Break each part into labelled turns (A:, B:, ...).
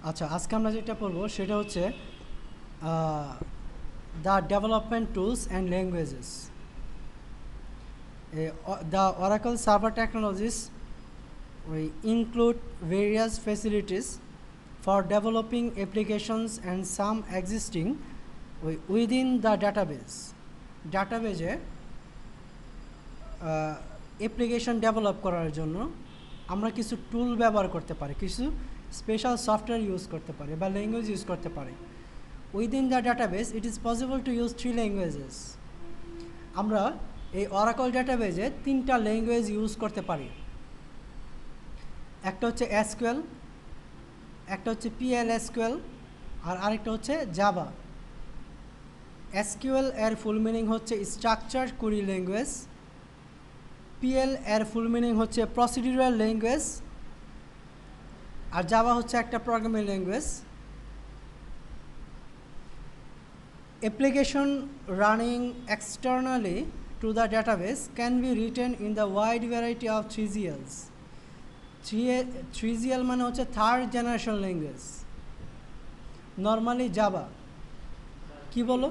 A: আচ্ছা, আজকে আমরা যেটা পড়বো সেটা হচ্ছে the development tools and languages. The Oracle server technologies include various facilities for developing applications and some existing within the database. ডাটাবেজে অ্যাপ্লিকেশন ডেভেলপ করার জন্য আমরা কিছু টুল ব্যবহার করতে পারি, কিছু স্পেশাল সফটওয়্যার ইউজ করতে পারি বা ল্যাঙ্গুয়েজ ইউজ করতে পারি। Within the database it is possible to use 3 languages. আমরা এই অরাকল ডাটাবেজে 3টা ল্যাঙ্গুয়েজ ইউজ করতে পারি। একটা হচ্ছে এসকিউএল, একটা হচ্ছে পিএলএসকিউএল, আর আরেকটা হচ্ছে জাভা। এসকিউএল এর ফুল মিনিং হচ্ছে স্ট্রাকচার কুয়েরি ল্যাঙ্গুয়েজ, পিএল এর ফুল মিনিং হচ্ছে প্রসিডিউরাল ল্যাঙ্গুয়েজ, আর জাভা হচ্ছে একটা programming language. Application running externally to the database can be written in the wide variety of 3GLs. 3GL মানে হচ্ছে third generation language, normally Java. কি বলো?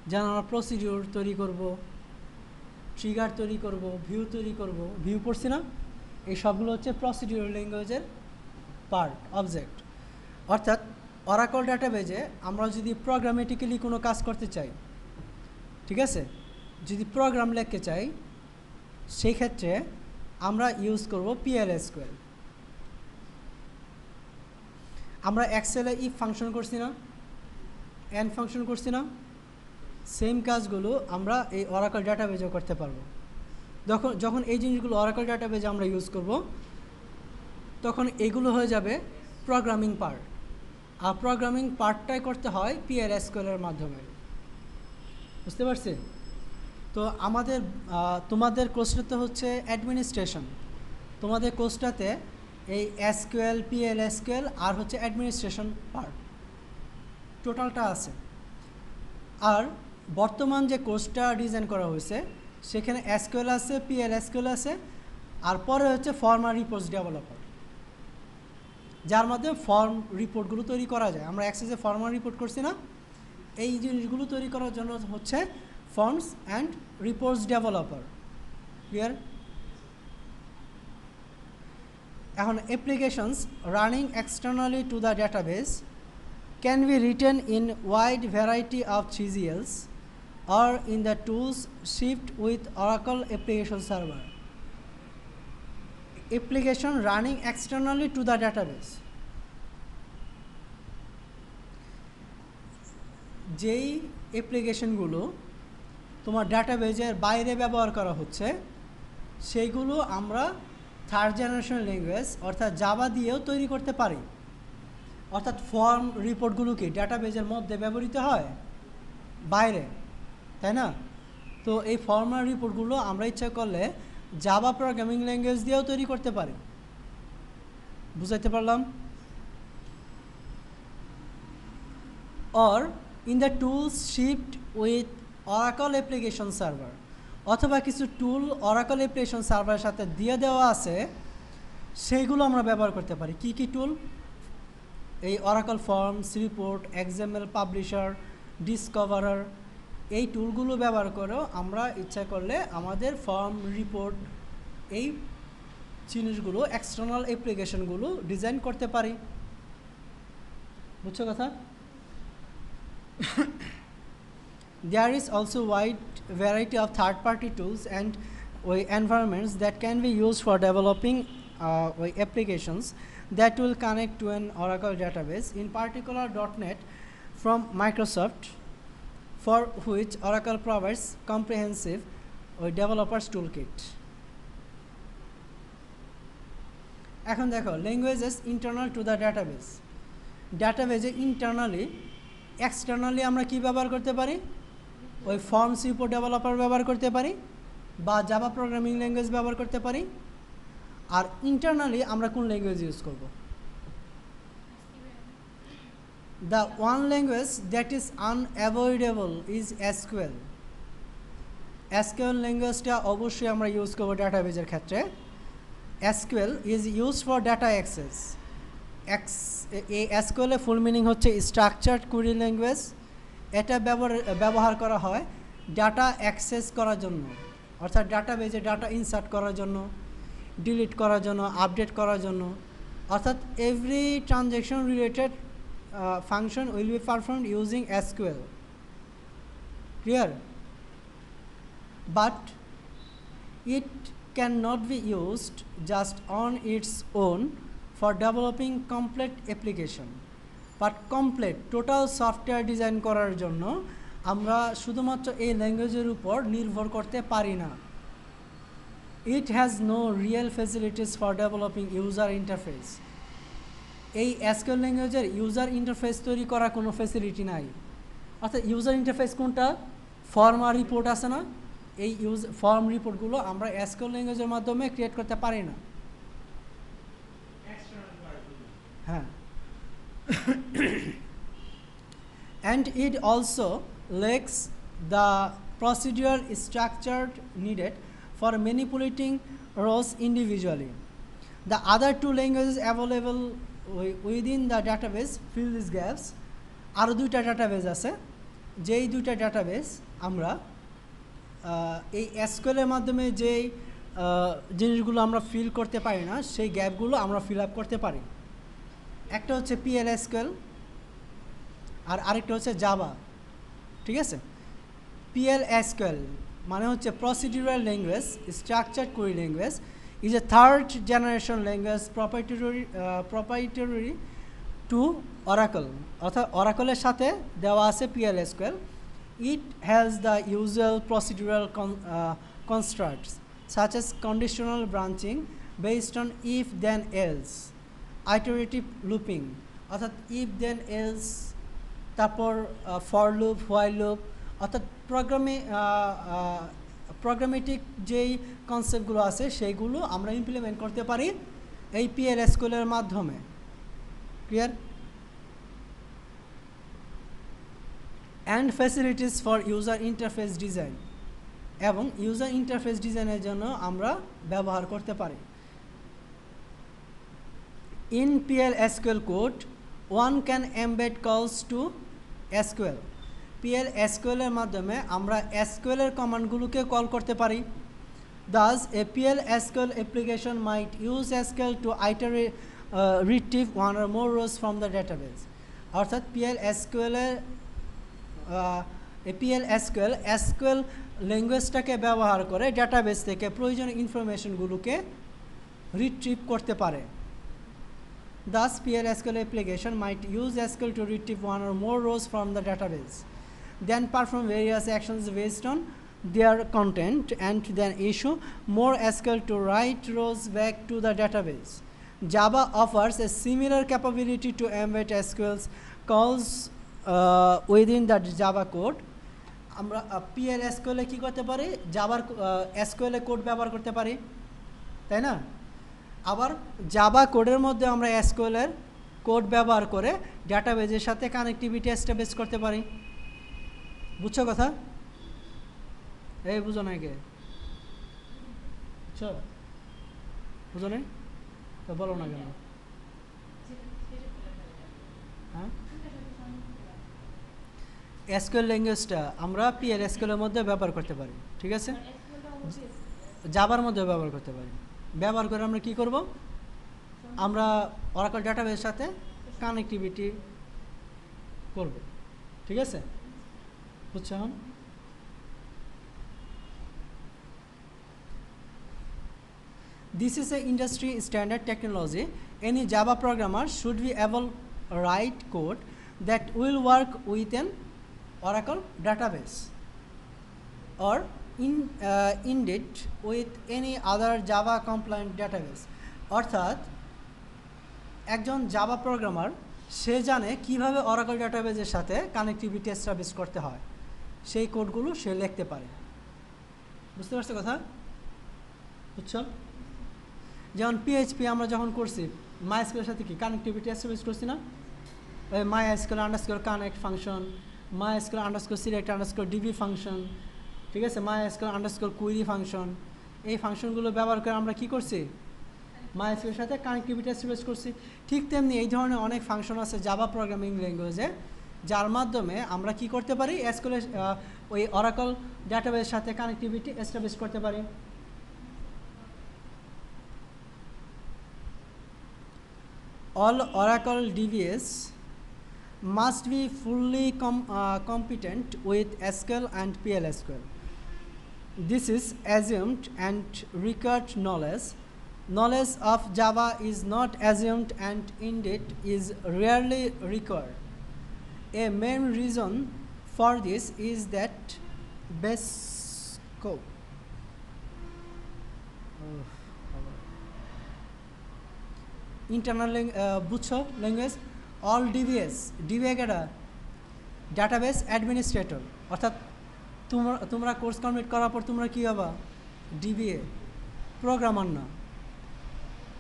A: যেন আমরা প্রসিডিউর তৈরি করব, ট্রিগার তৈরি করব, ভিউ তৈরি করব। ভিউ পড়ছি না? এই সবগুলো হচ্ছে প্রসিডিউর ল্যাঙ্গুয়েজের পার্ট, অবজেক্ট। অর্থাৎ অরাকল ডাটাবেজে আমরা যদি প্রোগ্রামেটিক্যালি কোনো কাজ করতে চাই, ঠিক আছে, যদি প্রোগ্রাম লিখতে চাই, সেই ক্ষেত্রে আমরা ইউজ করব পিএলএসকিউএল। আমরা এক্সেলে ইফ ফাংশন করছি না, এন ফাংশন করছি না, সেম কাজগুলো আমরা এই অরাকল ডাটাবেজেও করতে পারবো। যখন এই জিনিসগুলো অরাকল ডাটাবেজে আমরা ইউজ করব, তখন এগুলো হয়ে যাবে প্রোগ্রামিং পার্ট, আর প্রোগ্রামিং পার্টটাই করতে হয় পিএলএসকিউএলের মাধ্যমে। বুঝতে পারছি? তো তোমাদের কোর্সটাতে হচ্ছে অ্যাডমিনিস্ট্রেশন। তোমাদের কোর্সটাতে এই এসকিউএল, পিএলএসকিউএল আর হচ্ছে অ্যাডমিনিস্ট্রেশন পার্ট টোটালটা আছে। আর বর্তমান যে কোর্সটা ডিজাইন করা হয়েছে সেখানে এসকিউএল আছে, পিএলএসকিউএল আছে, আর পরে হচ্ছে ফর্ম আর রিপোর্টস ডেভেলপার, যার মাধ্যমে ফর্ম রিপোর্টগুলো তৈরি করা যায়। আমরা অ্যাক্সেসে ফর্ম আর রিপোর্ট করছি না, এই জিনিসগুলো তৈরি করার জন্য হচ্ছে forms and reports developer. Clear? এখন applications running externally to the database can be written in wide variety of 3GLs or in the tools shipped with Oracle Application Server. Application running externally to the database, যেই অ্যাপ্লিকেশনগুলো তোমার ডাটাবেজের বাইরে ব্যবহার করা হচ্ছে সেইগুলো আমরা third generation language অর্থাৎ Java দিয়েও তৈরি করতে পারি। অর্থাৎ ফর্ম রিপোর্টগুলো কি ডাটাবেজের মধ্যে ব্যবহৃত হয়? বাইরে, তাই না? তো এই ফর্ম আর রিপোর্টগুলো আমরা ইচ্ছা করলে জাভা প্রোগ্রামিং ল্যাঙ্গুয়েজ দিয়েও তৈরি করতে পারি। বুঝাইতে পারলাম? Or in the tools shipped with Oracle application server, অথবা কিছু টুল অরাকল অ্যাপ্লিকেশন সার্ভারের সাথে দিয়ে দেওয়া আছে, সেইগুলো আমরা ব্যবহার করতে পারি। কি কি টুল? এই Oracle forms, report, XML publisher, discoverer, এই টুলগুলো ব্যবহার করেও আমরা ইচ্ছা করলে আমাদের ফর্ম, রিপোর্ট, এই জিনিসগুলো এক্সটার্নাল অ্যাপ্লিকেশনগুলো ডিজাইন করতে পারি। বুঝছো কথা? There is also wide variety of third-party tools and environments that can be used for developing applications that will connect to an Oracle database, in particular .NET from Microsoft, for which Oracle provides comprehensive developers toolkit. এখন দেখো, languages internal to the database. ডাটাবেজে internally, externally আমরা কি ব্যবহার করতে পারি? ওই forms, report developer ব্যবহার করতে পারি, বা জাভা প্রোগ্রামিং ল্যাঙ্গুয়েজ ব্যবহার করতে পারি। আর ইন্টারনালি আমরা কোন ল্যাঙ্গুয়েজ ইউজ করব? The one language that is unavoidable is SQL. SQL ল্যাঙ্গুয়েজটা অবশ্যই আমরা ইউজ করবো ডাটাবেজের ক্ষেত্রে। SQL is used for data access. SQL এর ফুল মিনিং হচ্ছে স্ট্রাকচার্ড কোয়েরি ল্যাঙ্গুয়েজ। এটা ব্যবহার করা হয় ডাটা অ্যাক্সেস করার জন্য, অর্থাৎ ডাটাবেজে ডাটা ইনসার্ট করার জন্য, ডিলিট করার জন্য, আপডেট করার জন্য, অর্থাৎ every transaction related function will be performed using SQL. Clear? But it cannot be used just on its own for developing complete application. But complete total software design করার জন্য আমরা শুধুমাত্র এই ল্যাঙ্গুয়েজের উপর নির্ভর করতে পারি না। It has no real facilities for developing user interface. এই SQL ল্যাঙ্গুয়েজের ইউজার ইন্টারফেস তৈরি করার কোনো ফ্যাসিলিটি নাই। অর্থাৎ ইউজার ইন্টারফেস কোনটা? ফর্ম আর রিপোর্ট আছে না, এই ফর্ম রিপোর্টগুলো আমরা SQL ল্যাঙ্গুয়েজের মাধ্যমে ক্রিয়েট করতে পারি না। হ্যাঁ, and it also lacks the procedural structure needed for manipulating rows individually. The other two languages available within the database fill these gaps. আরও দুইটা ডাটাবেজ আছে, যেই দুইটা ডাটাবেজ আমরা এই SQL এর মাধ্যমে যেই জিনিসগুলো আমরা ফিল করতে পারি না, সেই গ্যাপগুলো আমরা ফিল আপ করতে পারি। একটা হচ্ছে PL/SQL আর আরেকটা হচ্ছে জাভা। ঠিক আছে, PL/SQL মানে হচ্ছে procedural language structured query language, is a third generation language proprietary to Oracle, অর্থাৎ অরাকলের সাথে দেওয়া আছে PL/SQL. It has the usual procedural constructs such as conditional branching based on if then else, iterative looping অর্থাৎ if then else, তারপর for loop, while loop, অর্থাৎ programmatic যেই কনসেপ্টগুলো আছে সেইগুলো আমরা ইমপ্লিমেন্ট করতে পারি এই PL/SQL এর মাধ্যমে। Clear? and facilities for user interface design, এবং ইউজার ইন্টারফেস ডিজাইনের জন্য আমরা ব্যবহার করতে পারি। In PL/SQL code one can embed calls to SQL. PL/SQL এর মাধ্যমে আমরা SQL এর কমান্ডগুলোকে কল করতে পারি। Thus a PL/SQL application might use SQL to retrieve one or more rows from the database. অর্থাৎ PL/SQL SQL ল্যাঙ্গুয়েজটাকে ব্যবহার করে ডাটাবেস থেকে প্রয়োজনীয় ইনফরমেশনগুলোকে রিট্রিভ করতে পারে। Thus PL/SQL application might use SQL to retrieve one or more rows from the database, then perform various actions based on their content, and then issue more SQL to write rows back to the database. Java offers a similar capability to embed SQL's calls within the Java code. আমরা PL/SQL এ কি করতে পারি? জাভার SQL এ code ব্যবহার করতে পারি, তাই না? আবার জাভা কোডের মধ্যে আমরা SQL এর কোড ব্যবহার করে ডাটাবেজের সাথে কানেক্টিভিটি এস্টাবলিশ করতে পারি। বুঝছো কথা? এই বুঝো না কে? বুঝছো? বুঝো না? তো বলো না কেন? হ্যাঁ, SQL ল্যাঙ্গুয়েজটা আমরা PL/SQL এর মধ্যে ব্যবহার করতে পারি। ঠিক আছে, জাভার মধ্যে ব্যবহার করতে পারি। ব্যবহার করে আমরা কি করব? আমরা অরাকল ডাটাবেসের সাথে কানেক্টিভিটি করব। ঠিক আছে, বুঝছো? এখন this is a industry standard technology. Any Java programmer should be able to write code that will work with an Oracle database or indeed with any other Java compliant database. অর্থাৎ একজন Java programmer সে জানে কিভাবে oracle ডাটাবেজের সাথে connectivity establish করতে হয়, সেই কোডগুলো সে লিখতে পারে। বুঝতে পারছো কথা? বুঝছো? যেমন PHP আমরা যখন করছি MySQL এর সাথে কি কানেক্টিভিটি এস্টাবলিশ করছি না? ওই MySQL_connect ফাংশন, MySQL_select_db ফাংশন, ঠিক আছে, MySQL_query ফাংশন, এই ফাংশনগুলো ব্যবহার করে আমরা কি করছি? MySQL এর সাথে কানেক্টিভিটি এস্টাবলিশ করছি। ঠিক তেমনি এই ধরনের অনেক ফাংশন আছে জাভা প্রোগ্রামিং ল্যাঙ্গুয়েজে, যার মাধ্যমে আমরা কি করতে পারি, এসকিউএল ওই অরাকল ডাটাবেসের সাথে কানেক্টিভিটি এস্টাবলিশ করতে পারি। All Oracle DBS must be fully competent with SQL and PLSQL. This is assumed and required knowledge. Knowledge of Java is not assumed and indeed is rarely required. A main reason for this is that base code. Internal বুঝছো language. All DBA কেটা database administrator, অর্থাৎ তোমরা course complete করার পর তোমরা কী হবা, DBA programmer না,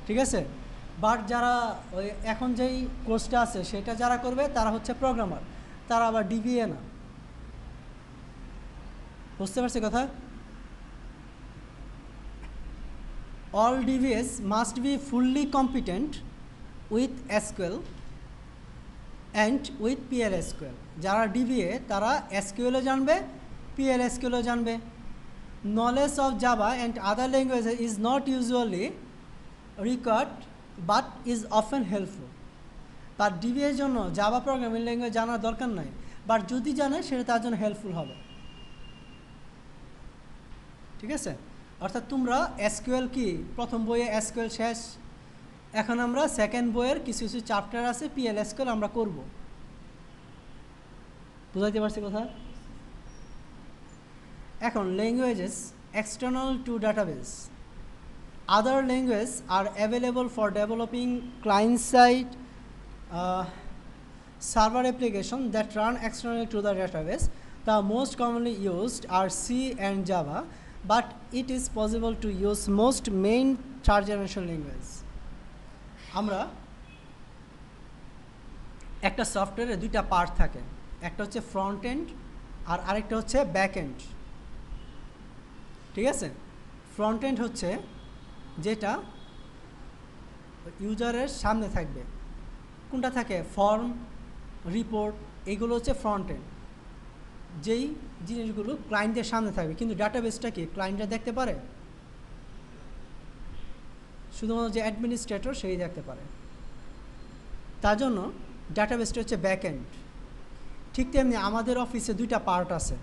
A: ঠিক আছে। বাট যারা ওই এখন যেই কোর্সটা আছে সেটা যারা করবে তারা হচ্ছে প্রোগ্রামার, তারা আবার ডিবিএ না। বুঝতে পারছি কথা? All DBS must be fully competent with SQL and with PLSQL. যারা DBA তারা SQL জানবে, PLSQL জানবে। Knowledge of Java and other languages is not usually required but is often helpful. তার DBA জন্য জাভা প্রোগ্রামিং ল্যাঙ্গুয়েজ জানার দরকার নাই, but যদি জানে সেটা তার জন্য হেল্পফুল হবে, ঠিক আছে। অর্থাৎ তোমরা এসকিউএল কি প্রথম বইয়ে এসকিউএল শেষ, এখন আমরা সেকেন্ড বইয়ের কিছু কিছু চ্যাপ্টার আছে পিএলএসকিউএল আমরা করব। বুঝাইতে পারছি কথা? এখন languages external to database. Other language are available for developing client side server application that run externally to the database. The most commonly used are C and Java, but it is possible to use most main third generation language. আমরা একটা সফটওয়্যারে দুইটা part থাকে, একটা হচ্ছে front end আর আরেকটা হচ্ছে back end, ঠিক আছে। ফ্রন্ট এন্ড হচ্ছে যেটা ইউজারের সামনে থাকবে, কোনটা থাকে, ফর্ম, রিপোর্ট, এইগুলো হচ্ছে ফ্রন্ট এন্ড, যেই জিনিসগুলো ক্লায়েন্টের সামনে থাকবে। কিন্তু ডাটাবেসটা কি ক্লায়েন্টরা দেখতে পারে? শুধুমাত্র যে অ্যাডমিনিস্ট্রেটর সেই দেখতে পারে। তার জন্য ডাটাবেসটা হচ্ছে ব্যাক এন্ড। ঠিক তেমনি আমাদের অফিসে দুইটা পার্ট আছে,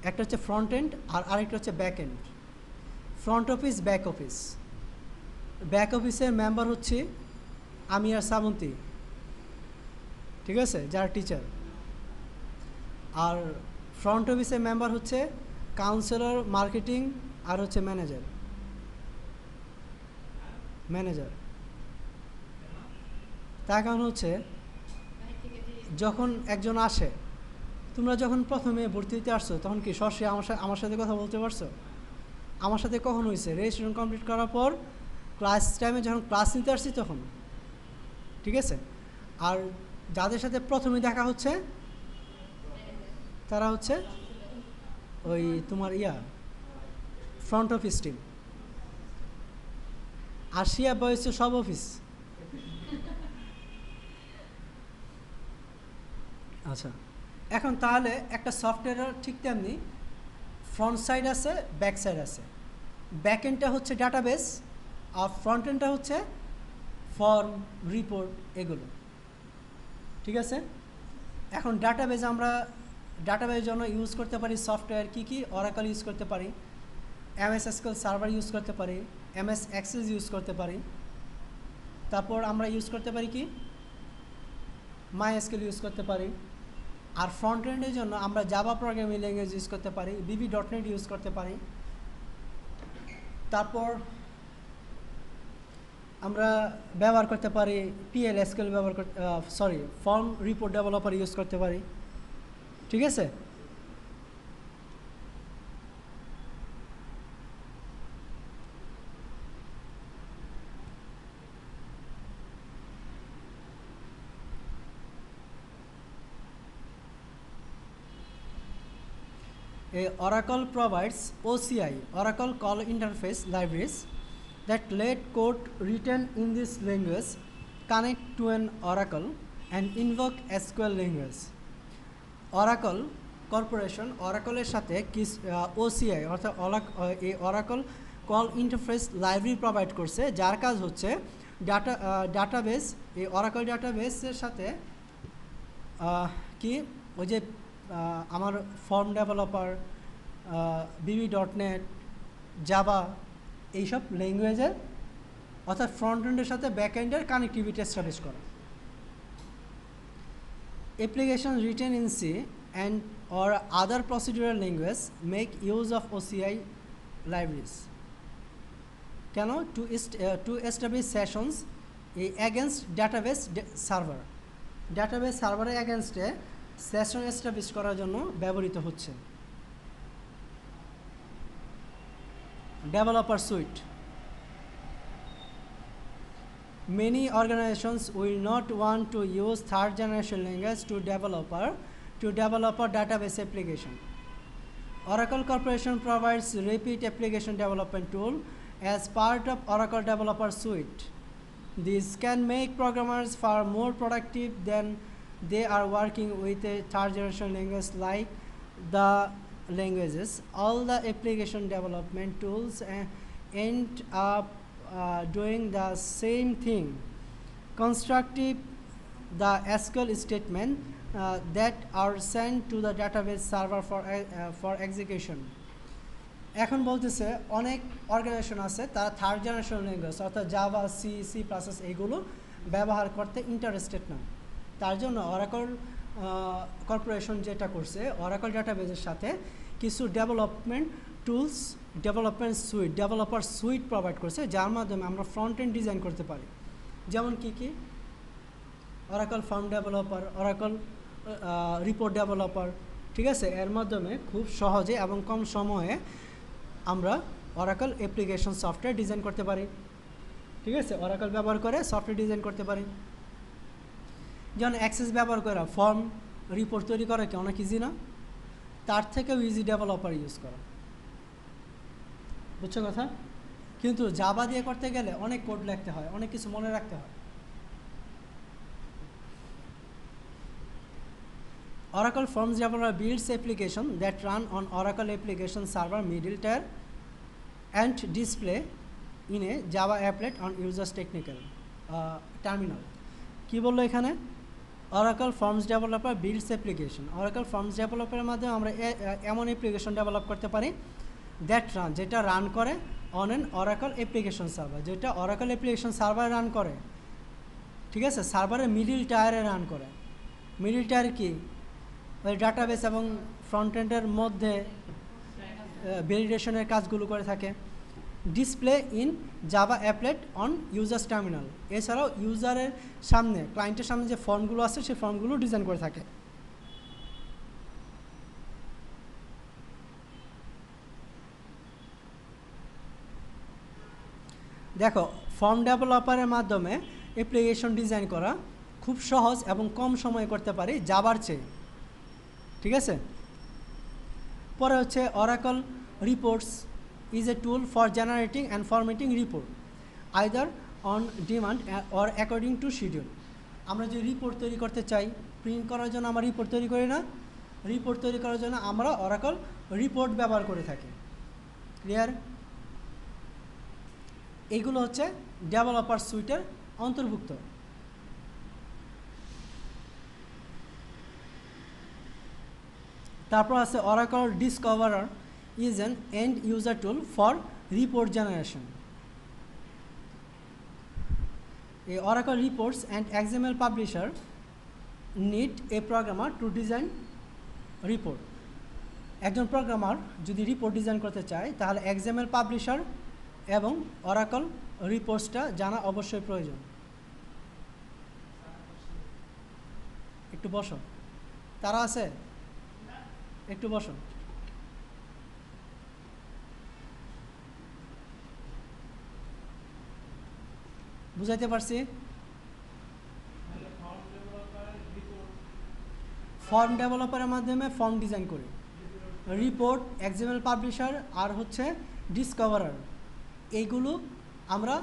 A: একটা হচ্ছে ফ্রন্ট এন্ড আর আরেকটা হচ্ছে back end. Front office, back office. Back অফিসের মেম্বার হচ্ছে আমি আর শ্রাবন্তী, ঠিক আছে, যারা টিচার। আর ফ্রন্ট অফিসের মেম্বার হচ্ছে কাউন্সিলর, মার্কেটিং আর হচ্ছে ম্যানেজার। তার কারণ হচ্ছে যখন একজন আসে, তোমরা যখন প্রথমে ভর্তি হতে আসছো তখন কি সরাসরি আমার সাথে কথা বলতে পারছো? আমার সাথে কখন হয়েছে? রেজিস্ট্রেশন কমপ্লিট করার পর ক্লাস টাইমে যখন ক্লাস নিতে আসছি তখন, ঠিক আছে। আর যাদের সাথে প্রথমে দেখা হচ্ছে তারা হচ্ছে ওই তোমার ফ্রন্ট অফিস টিম। আর শিয়া বয়স সব অফিস। আচ্ছা, এখন তাহলে একটা সফটওয়্যারের ঠিক তেমনি ফ্রন্ট সাইড আছে, ব্যাক সাইড আছে। ব্যাক এন্ডটা হচ্ছে ডাটাবেস আর ফ্রন্ট এন্ডটা হচ্ছে ফর্ম, রিপোর্ট, এগুলো, ঠিক আছে। এখন ডাটাবেস জন্য ইউজ করতে পারি সফটওয়্যার কি অরাকল ইউজ করতে পারি, MS SQL সার্ভার ইউজ করতে পারি, MS অ্যাক্সেস ইউজ করতে পারি। তারপর আমরা ইউজ করতে পারি কি MySQL ইউজ করতে পারি। আর ফ্রন্ট এন্ডের জন্য আমরা জাভা প্রোগ্রামিং ল্যাঙ্গুয়েজ ইউজ করতে পারি, VB.NET ইউজ করতে পারি। তারপর আমরা ব্যবহার করতে পারি PLSQL form report developer use করতে পারি, ঠিক আছে। Oracle provides OCI, Oracle Call Interface Libraries, that let code written in this language connect to an oracle and invoke SQL language. Oracle Corporation অরাকলের সাথে ওসিআই অর্থাৎ এই oracle call interface library provide করছে, যার কাজ হচ্ছে ডাটাবেস, এই oracle ডাটাবেসের সাথে কি ওই যে আমার ফর্ম ডেভেলপার, VB.NET, জাভা এইসব ল্যাঙ্গুয়েজের অর্থাৎ ফ্রন্ট এন্ডের সাথে ব্যাক এন্ডের কানেক্টিভিটি এস্টাবলিশ করা। Applications written in C and or other procedural language make use of OCI libraries. To establish sessions against database server. Database server against a session establish করার জন্য ব্যবহৃত হচ্ছে। Developer suite. Many organizations will not want to use third generation language to develop a database application. Oracle Corporation provides rapid application development tool as part of Oracle Developer Suite. This can make programmers far more productive than they are working with a third generation language like the languages. All the application development tools end up doing the same thing. Constructive the SQL statement that are sent to the database server for execution. এখন বলতেছে অনেক organisation আছে তারা third generation language অর্থাৎ Java, C plus এইগুলো ব্যবহার করতে interested না। তার জন্য অরাকল কর্পোরেশন যেটা করছে, অরাকল ডাটাবেজের সাথে কিছু development tools, developer sweet provide করছে, যার মাধ্যমে আমরা ফ্রন্ট এন্ড ডিজাইন করতে পারি। যেমন কি oracle form developer, oracle report developer, ঠিক আছে। এর মাধ্যমে খুব সহজে এবং কম সময়ে আমরা অরাকল অ্যাপ্লিকেশন সফটওয়্যার ডিজাইন করতে পারি, ঠিক আছে। অরাকল ব্যবহার করে সফটওয়্যার ডিজাইন করতে পারি। যেমন অ্যাক্সেস ব্যবহার করা ফর্ম রিপোর্ট তৈরি করা কি অনেক ইজি না? তার থেকেও ইজি ডেভেলপার ইউজ করা, বুঝছো কথা? কিন্তু জাভা দিয়ে করতে গেলে অনেক কোড লিখতে হয়, অনেক কিছু মনে রাখতে হয়। Oracle Forms Developer builds application that run on Oracle Application Server middle tier and display in a Java applet on users technical terminal. কি বললো এখানে? Oracle Forms Developer builds application. Oracle Forms Developer এর মাধ্যমে আমরা এমন application develop করতে পারি যেটা রান করে on an Oracle Application Server, যেটা Oracle Application Server রান করে, ঠিক আছে। সার্ভারের মিডল টায়ারে রান করে। মিডল টায়ার কি? ওই ডাটাবেস এবং ফ্রন্ট এন্ডের মধ্যে ভ্যালিডেশনের কাজগুলো করে থাকে। Display in Java applet on users terminal. এছাড়াও ইউজারের সামনে, ক্লায়েন্টের সামনে যে ফর্মগুলো আছে সেই ফর্মগুলো ডিজাইন করে থাকে। দেখো, ফর্ম ডেভেলপারের মাধ্যমে অ্যাপ্লিকেশন ডিজাইন করা খুব সহজ এবং কম সময়ে করতে পারি জাভার চেয়ে, ঠিক আছে। পরে হচ্ছে oracle reports is a tool for generating and formatting report either on demand or according to schedule. আমরা যে রিপোর্ট তৈরি করতে চাই, প্রিন্ট করার জন্য আমরা রিপোর্ট তৈরি করি না, রিপোর্ট তৈরি করার জন্য আমরা অরাকল রিপোর্ট ব্যবহার করে থাকি। ক্লিয়ার? এইগুলো হচ্ছে ডেভেলপার সুইটের অন্তর্ভুক্ত। তারপর আছে Oracle discoverer is an end user tool for report generation. এই Oracle reports and XML publisher need a programmer to design report. একজন প্রোগ্রামার যদি রিপোর্ট ডিজাইন করতে চায় তাহলে XML পাবলিশার এবং অরাকল রিপোর্টসটা জানা অবশ্যই প্রয়োজন। একটু বসো, তারা আছে? একটু বসো। বুঝাইতে পারছি? ফর্ম ডেভেলপারের মাধ্যমে ফর্ম ডিজাইন করি, রিপোর্ট, XML পাবলিশার আর হচ্ছে ডিসকভারার, এইগুলো আমরা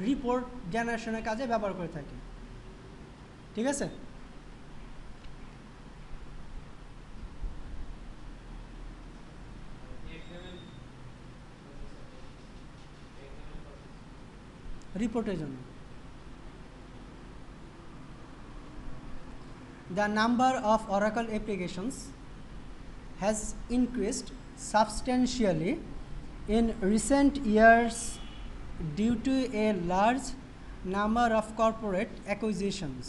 A: রিপোর্ট জেনারেশনের কাজে ব্যবহার করে থাকি। ঠিক আছে? রিপোর্টের জন্য the number of Oracle applications has increased substantially in recent years due to a large number of corporate acquisitions,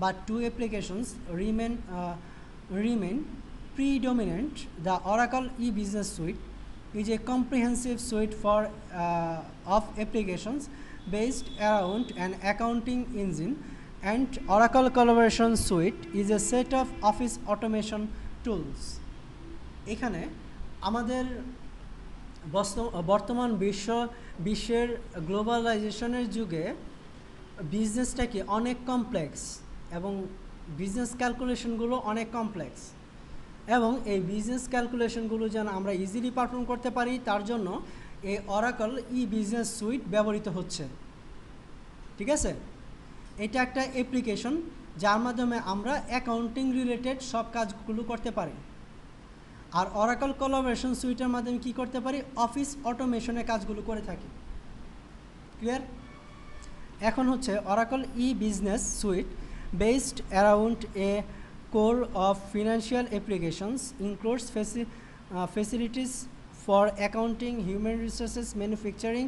A: but two applications remain predominant. The Oracle e-business suite is a comprehensive suite of applications based around an accounting engine, and Oracle Collaboration Suite is a set of office automation tools. এখানে আমাদের বর্তমান বিশ্বের গ্লোবালাইজেশনের যুগে বিজনেসটাকে অনেক complex এবং business ক্যালকুলেশনগুলো অনেক complex, এবং এই বিজনেস ক্যালকুলেশনগুলো যেন আমরা ইজিলি পারফর্ম করতে পারি তার জন্য এই অরাকল ই বিজনেস সুইট ব্যবহৃত হচ্ছে। ঠিক আছে? এটা একটা অ্যাপ্লিকেশন যার মাধ্যমে আমরা অ্যাকাউন্টিং রিলেটেড সব কাজগুলো করতে পারি। আর অরাকল কোলাবোরেশন সুইটের মাধ্যমে কি করতে পারি? অফিস অটোমেশনের কাজগুলো করে থাকি। ক্লিয়ার? এখন হচ্ছে oracle E business suite based around A core of financial applications includes facilities for accounting, human resources, manufacturing,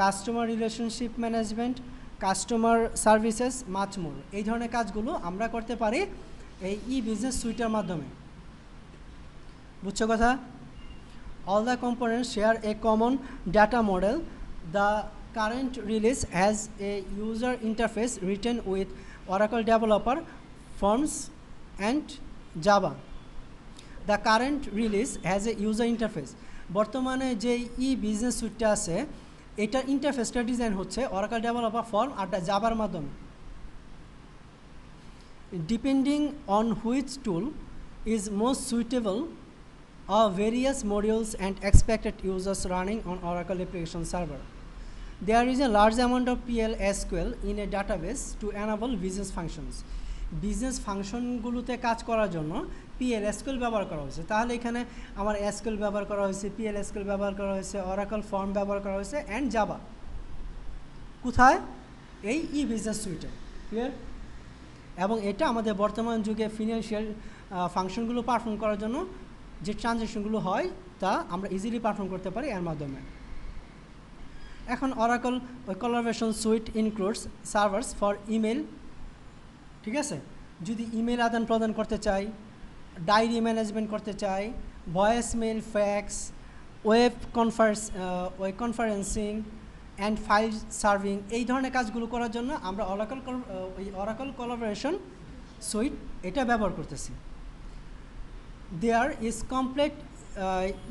A: customer relationship management, customer services, much more. এই ধরনের কাজগুলো আমরা করতে পারি এই ই বিজনেস সুইটের মাধ্যমে। বুঝছো কথা? All the components share a common data model. The current release has a user interface written with Oracle Developer Forms and Java. The current release has a user interface. বর্তমানে যে ই বিজনেস সুইটটা আছে এটার ইন্টারফেসটা design হচ্ছে Oracle Developer Form আর জাভার মাধ্যমে। Depending on which tool is most suitable, various modules and expected users running on Oracle application server. There is a large amount of PL/SQL in a database to enable business functions. Business ফাংশনগুলোতে কাজ করার জন্য PL/SQL ব্যবহার করা হয়েছে। তাহলে এখানে আমার SQL ব্যবহার করা হয়েছে, PL/SQL ব্যবহার করা হয়েছে, Oracle ফর্ম ব্যবহার করা হয়েছে অ্যান্ড জাভা। কোথায়? এই ই বিজনেস সুইটে। ক্লিয়ার? এবং এটা আমাদের বর্তমান যুগে ফিনান্সিয়াল ফাংশনগুলো পারফর্ম করার জন্য যে ট্রানজ্যাকশনগুলো হয় তা আমরা ইজিলি পারফর্ম করতে পারি এর মাধ্যমে। এখন oracle collaboration sweet includes servers for email. ঠিক আছে? যদি ইমেল আদান প্রদান করতে চাই, ডায়েরি ম্যানেজমেন্ট করতে চাই, voice mail, fax, web conferencing and file serving, এই ধরনের কাজগুলো করার জন্য আমরা অরাকল কোলাবোরেশন সুইট এটা ব্যবহার করতেছি। There is complete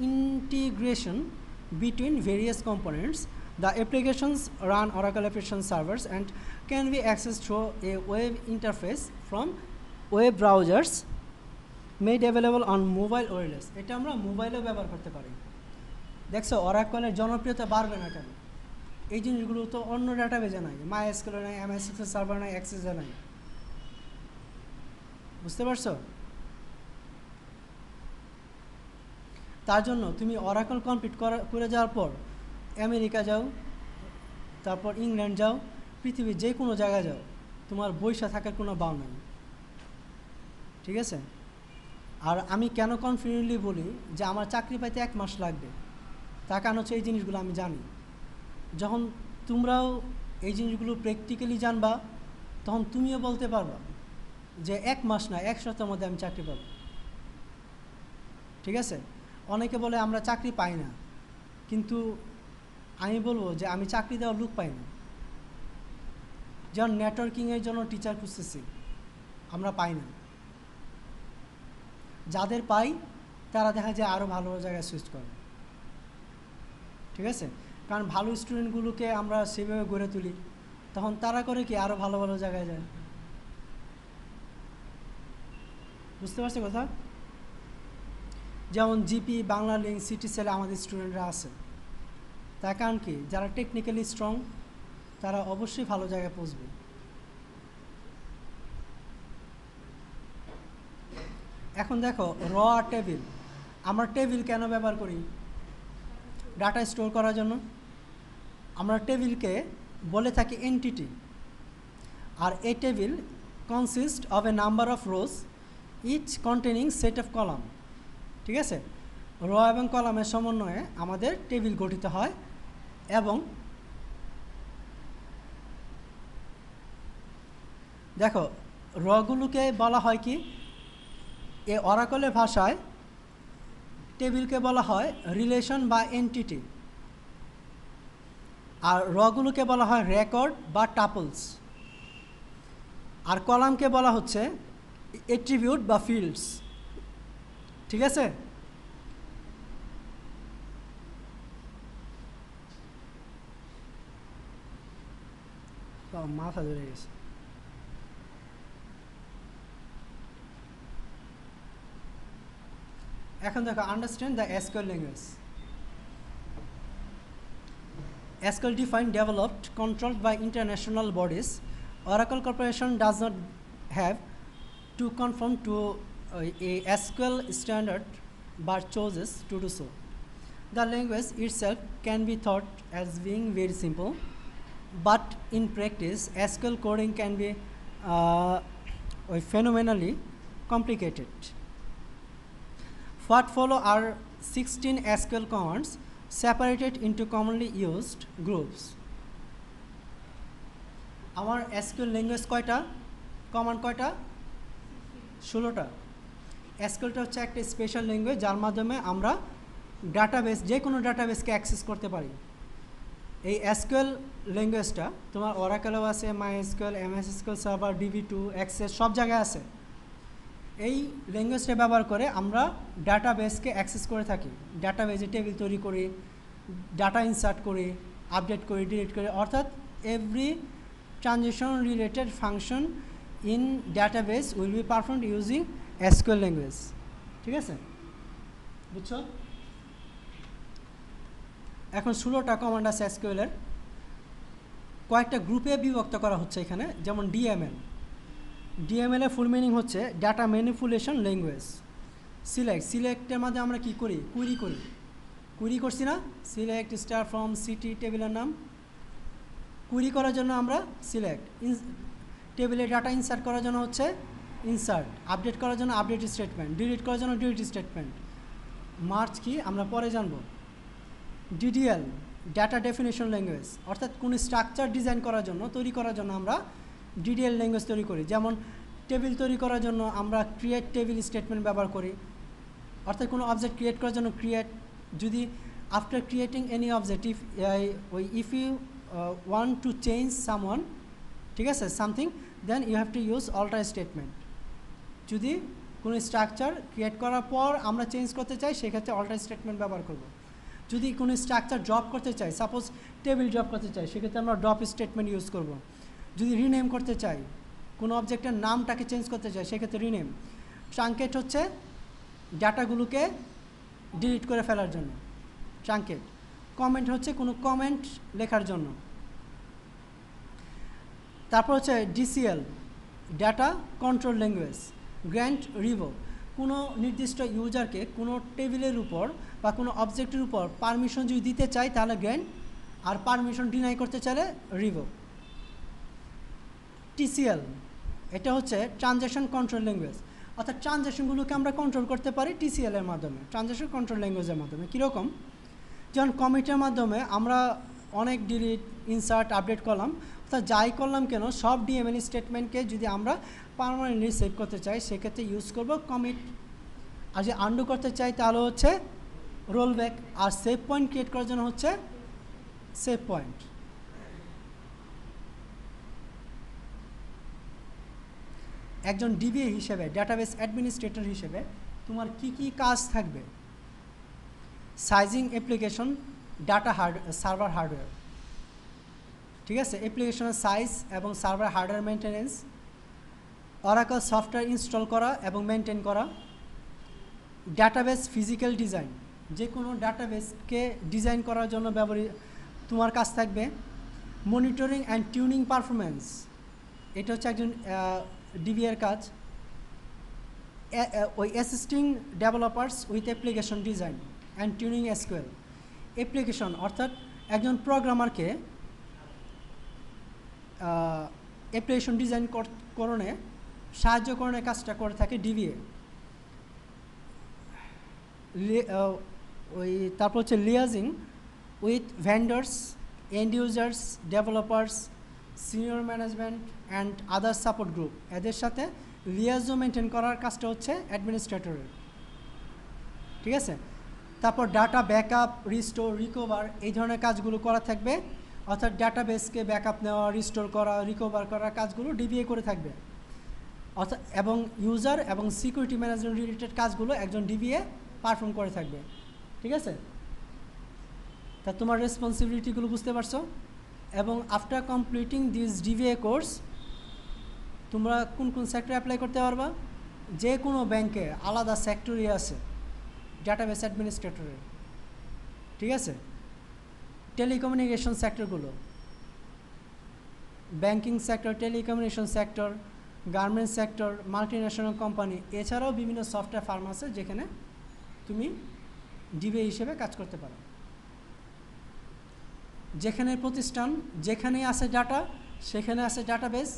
A: integration between various components. The applications run Oracle application servers and can be accessed through a web interface from web browsers made available on mobile OS. এটা আমরা মোবাইলেও ব্যবহার করতে পারি। দেখছো অরাকলের জনপ্রিয়তা বাড়বে না কেন? এই জিনিসগুলো তো অন্য ডাটাবেজে নাই, MySQL নাই, MS সার্ভার নাই, অ্যাক্সেসে নাই। বুঝতে পারছো? তার জন্য তুমি অরাকল কমপ্লিট করে যাওয়ার পর আমেরিকা যাও, তারপর ইংল্যান্ড যাও, পৃথিবীর যে কোনো জায়গায় যাও, তোমার বইসা থাকার কোনো বাউ নাই। ঠিক আছে? আর আমি কেন কনফিডেন্টলি বলি যে আমার চাকরি পাইতে 1 মাস লাগবে, তার কারণ হচ্ছে এই জিনিসগুলো আমি জানি। যখন তোমরাও এই জিনিসগুলো প্র্যাকটিক্যালি জানবা তখন তুমিও বলতে পারবা যে 1 মাস না 1 সপ্তাহের মধ্যে আমি চাকরি পাবো। ঠিক আছে? অনেকে বলে আমরা চাকরি পাই না, কিন্তু আমি বলবো যে আমি চাকরি দেওয়ার লোক পাই না। যেমন নেটওয়ার্কিংয়ের জন্য টিচার খুঁজতেছি, আমরা পাই না। যাদের পাই তারা দেখা যায় আরও ভালো জায়গায় সুইচ করে। ঠিক আছে? কারণ ভালো স্টুডেন্টগুলোকে আমরা সেভাবে গড়ে তুলি, তখন তারা করে কি আরও ভালো ভালো জায়গায় যায়। বুঝতে পারছি কথা? যেমন জিপি, বাংলা লিঙ্ক, সিটি সেলে আমাদের স্টুডেন্টরা আছে। তার কারণ কি, যারা টেকনিক্যালি স্ট্রং তারা অবশ্যই ভালো জায়গায় পৌঁছবে। এখন দেখো র আর টেবিল, আমরা টেবিল কেন ব্যবহার করি? ডাটা স্টোর করার জন্য। আমরা টেবিলকে বলে থাকি এন্টিটি, আর এই table consist of a number of rows each containing set of column. ঠিক আছে, র এবং কলামের সমন্বয়ে আমাদের টেবিল গঠিত হয়। এবং দেখো রগুলোকে বলা হয় কি, এ অরাকলের ভাষায় টেবিলকে বলা হয় রিলেশন বা এন্টিটি, আর রগুলোকে বলা হয় রেকর্ড বা টাপলস, আর কলামকে বলা হচ্ছে অ্যাট্রিবিউট বা ফিল্ডস। ঠিক আছে, মাথা ধরে গেছে। এখন দেখো understand the SQL language. SQL defined, developed, controlled by international bodies. Oracle Corporation does not have to conform to a SQL standard but chooses to do so. The language itself can be thought as being very simple, but in practice SQL coding can be phenomenally complicated. What follow are 16 SQL commands separated into commonly used groups. আমার SQL language কয়টা, command কয়টা? 16টা। SQLটা হচ্ছে একটা special language যার মাধ্যমে আমরা database, যে কোনো ডাটাবেসকে অ্যাক্সেস করতে পারি। এই SQL ল্যাঙ্গুয়েজটা তোমার অরাকেলেও আছে, MySQL, MS SQL server, DB2, access সব জায়গায় আছে। এই ল্যাঙ্গুয়েজটা ব্যবহার করে আমরা ডাটাবেসকে অ্যাক্সেস করে থাকি। ডাটাবেসে টেবিল তৈরি করি, ডাটা ইনসার্ট করি, আপডেট করি, ডিলিট করি, অর্থাৎ every transaction related function in database will be performed using SQL language. ঠিক আছে, বুঝছো? এখন 16টা কমান্ড আছে SQL-এর, কয়েকটা গ্রুপে বিভক্ত করা হচ্ছে এখানে, যেমন DML। DML এর ফুল মিনিং হচ্ছে ডাটা ম্যানিপুলেশন ল্যাঙ্গুয়েজ। সিলেক্টের মাধ্যমে আমরা কি করি? কুইরি করছি না? সিলেক্ট স্টার ফ্রম সিটি, টেবিলের নাম। কুইরি করার জন্য আমরা সিলেক্ট, টেবিলে ডাটা ইনসার্ট করার জন্য হচ্ছে ইনসার্ট, আপডেট করার জন্য আপডেট স্টেটমেন্ট, ডিলিট করার জন্য ডিলিট স্টেটমেন্ট। মার্জ কি আমরা পরে জানব। DDL ডাটা ডেফিনেশন ল্যাঙ্গুয়েজ, অর্থাৎ কোনো স্ট্রাকচার ডিজাইন করার জন্য, তৈরি করার জন্য আমরা DDL ল্যাঙ্গুয়েজ তৈরি করি। যেমন টেবিল তৈরি করার জন্য আমরা ক্রিয়েট টেবিল স্টেটমেন্ট ব্যবহার করি, অর্থাৎ কোনো অবজেক্ট ক্রিয়েট করার জন্য ক্রিয়েট। যদি after creating any object if you want to change someone, ঠিক আছে, something, then you have to use alter statement. যদি কোনো স্ট্রাকচার ক্রিয়েট করার পর আমরা চেঞ্জ করতে চাই, সেক্ষেত্রে অল্টার স্টেটমেন্ট ব্যবহার করব। যদি কোনো স্ট্রাকচার ড্রপ করতে চাই, সাপোজ টেবিল ড্রপ করতে চাই, সেক্ষেত্রে আমরা ড্রপ স্টেটমেন্ট ইউজ করব। যদি রিনেম করতে চাই, কোনো অবজেক্টের নামটাকে চেঞ্জ করতে চাই, সেক্ষেত্রে রিনেম। ট্রাঙ্কেট হচ্ছে ডাটাগুলোকে ডিলিট করে ফেলার জন্য, ট্রাঙ্কেট। কমেন্ট হচ্ছে কোনো কমেন্ট লেখার জন্য। তারপর হচ্ছে DCL data control language. Grant revoke, কোনো নির্দিষ্ট ইউজারকে কোনো টেবিলের উপর বা কোনো অবজেক্টের উপর পারমিশন যদি দিতে চাই তাহলে গ্র্যান্ট, আর পারমিশন ডিনাই করতে চাইলে রিভোক। TCL এটা হচ্ছে ট্রানজ্যাকশন কন্ট্রোল ল্যাঙ্গুয়েজ, অর্থাৎ ট্রানজ্যাকশনগুলোকে আমরা কন্ট্রোল করতে পারি TCL এর মাধ্যমে, ট্রানজ্যাকশন কন্ট্রোল ল্যাঙ্গুয়েজের মাধ্যমে। কীরকম? যেমন কমিটের মাধ্যমে আমরা অনেক ডিলিট, ইনসার্ট, আপডেট করলাম, অর্থাৎ যাই করলাম কেন সব DML স্টেটমেন্টকে যদি আমরা পার্মানেন্টলি সেভ করতে চাই, সেক্ষেত্রে ইউজ করব কমিট। আর যদি আন্ডু করতে চাই তাহলে হচ্ছে রোল ব্যাক। আর সেভ পয়েন্ট ক্রিয়েট করার জন্য হচ্ছে সেভ পয়েন্ট। একজন DBA হিসেবে, ডাটাবেস অ্যাডমিনিস্ট্রেটর হিসেবে তোমার কি কাজ থাকবে? Sizing application, data server hardware, ঠিক আছে, অ্যাপ্লিকেশনের সাইজ এবং server hardware maintenance, oracle software install করা এবং মেনটেন করা, ডাটাবেস ফিজিক্যাল ডিজাইন, যে কোনো ডাটাবেসকে ডিজাইন করার জন্য তোমার কাজ থাকবে মনিটরিং অ্যান্ড টিউনিং পারফরমেন্স, এটা হচ্ছে একজন ডিবিএর কাজ। ওই assisting developers with application design and tuning SQL, application অর্থাৎ একজন প্রোগ্রামারকে অ্যাপ্লিকেশন ডিজাইন করণে সাহায্য করণের কাজটা করে থাকে ডিবিএ। ওই তারপর হচ্ছে liaising with vendors, and users, developers, senior management and other support group, এদের সাথে লিয়াজও মেনটেন করার কাজটা হচ্ছে অ্যাডমিনিস্ট্রেটরের। ঠিক আছে, তারপর ডাটা ব্যাকআপ, রিস্টোর, রিকভার, এই ধরনের কাজগুলো করা থাকবে, অর্থাৎ ডাটাবেসকে ব্যাকআপ নেওয়া, রিস্টোর করা, রিকভার করার কাজগুলো ডিবিএ করে থাকবে। অর্থাৎ এবং ইউজার এবং সিকিউরিটি ম্যানেজমেন্ট রিলেটেড কাজগুলো একজন ডিবিএ পারফর্ম করে থাকবে। ঠিক আছে, তা তোমার রেসপন্সিবিলিটিগুলো বুঝতে পারছো। এবং after completing this DBA course তোমরা কোন কোন সেক্টরে অ্যাপ্লাই করতে পারবা? যে কোনো ব্যাংকে আলাদা সেক্টরই আছে ডাটাবেস অ্যাডমিনিস্ট্রেটরের। ঠিক আছে, টেলিকমিউনিকেশন সেক্টরগুলো, banking sector, telecommunication sector, garments sector, multinational company, এছাড়াও বিভিন্ন সফটওয়্যার ফার্ম আছে যেখানে তুমি ডিবিএ হিসেবে কাজ করতে পারো। যেখানে প্রতিষ্ঠান, যেখানেই আছে ডাটা, সেখানে আছে ডাটাবেস,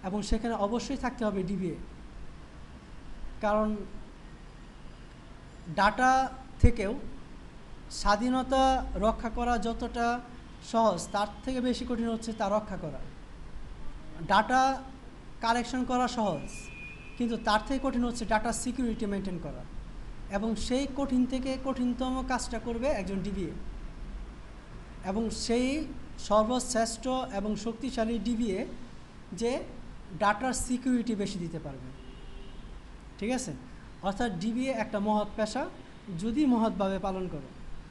A: এবং সেখানে অবশ্যই থাকতে হবে ডিবিএ। কারণ ডাটা থেকেও স্বাধীনতা রক্ষা করা যতটা সহজ, তার থেকে বেশি কঠিন হচ্ছে তা রক্ষা করা। ডাটা কালেকশন করা সহজ, কিন্তু তার থেকে কঠিন হচ্ছে ডাটা সিকিউরিটি মেনটেন করা, এবং সেই কঠিন থেকে কঠিনতম কাজটা করবে একজন ডিবিএ, এবং সেই সর্বশ্রেষ্ঠ এবং শক্তিশালী ডিবিএ যে ডাটার সিকিউরিটি বেশি দিতে পারবে। ঠিক আছে, অর্থাৎ ডিবিএ একটা মহৎ পেশা, যদি মহৎভাবে পালন করো।